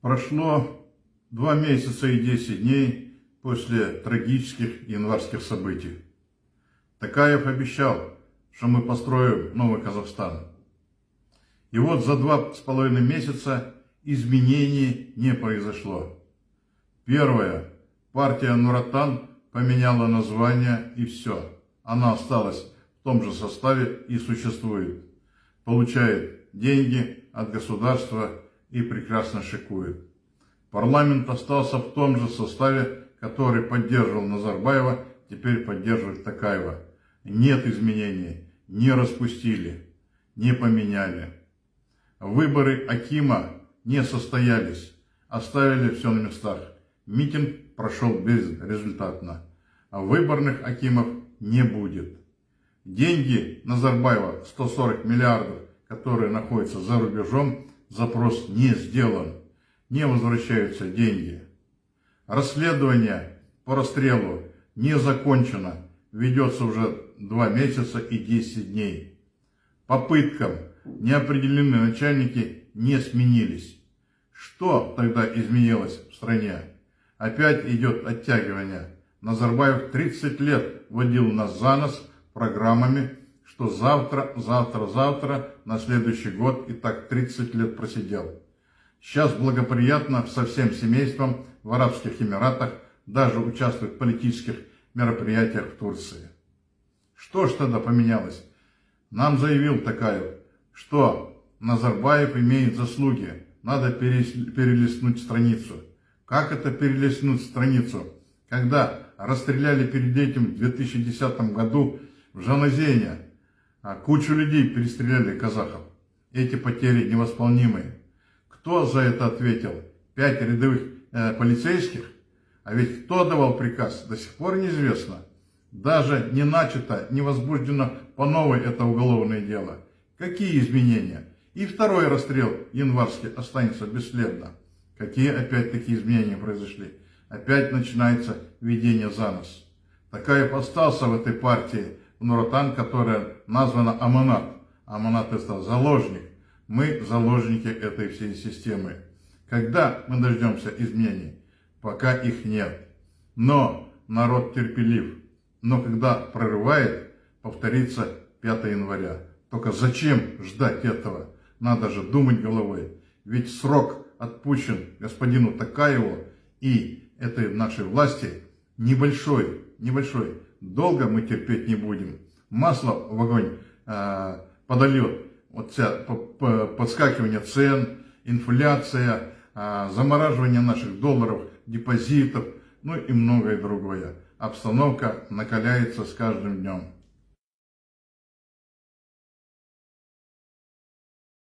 Прошло 2 месяца и 10 дней после трагических январских событий. Токаев обещал, что мы построим новый Казахстан. И вот за 2,5 месяца изменений не произошло. Первое. Партия Нур-Отан поменяла название и все. Она осталась в том же составе и существует. Получает деньги от государства и прекрасно шикует. Парламент остался в том же составе, который поддерживал Назарбаева, теперь поддерживает Токаева. Нет изменений, не распустили, не поменяли. Выборы акима не состоялись, оставили все на местах. Митинг прошел безрезультатно, а выборных акимов не будет. Деньги Назарбаева, 140 миллиардов, которые находятся за рубежом, запрос не сделан, не возвращаются деньги. Расследование по расстрелу не закончено, ведется уже 2 месяца и 10 дней. Попыткам неопределенные начальники не сменились. Что тогда изменилось в стране? Опять идет оттягивание. Назарбаев 30 лет водил нас за нос программами, что завтра, на следующий год, и так 30 лет просидел. Сейчас благоприятно со всем семейством в Арабских Эмиратах, даже участвует в политических мероприятиях в Турции. Что ж тогда поменялось? Нам заявил Токаев, что Назарбаев имеет заслуги, надо перелистнуть страницу. Как это перелистнуть страницу? Когда расстреляли перед этим в 2010 году в Жаназене, кучу людей перестреляли казахов. Эти потери невосполнимые. Кто за это ответил? 5 рядовых полицейских? А ведь кто давал приказ, до сих пор неизвестно. Даже не начато, не возбуждено по новой это уголовное дело. Какие изменения? И второй расстрел январский останется бесследно. Какие опять такие изменения произошли? Опять начинается ведение за нос. Токаев остался в этой партии Нур-Отан, которая названа Аманат. Аманат — это заложник. Мы заложники этой всей системы. Когда мы дождемся изменений? Пока их нет. Но народ терпелив. Но когда прорывает, повторится 5 января. Только зачем ждать этого? Надо же думать головой. Ведь срок отпущен господину Токаеву и этой нашей власти небольшой. Долго мы терпеть не будем. Масло в огонь подольет. Вот подскакивание цен, инфляция, замораживание наших долларов, депозитов, ну и многое другое. Обстановка накаляется с каждым днем.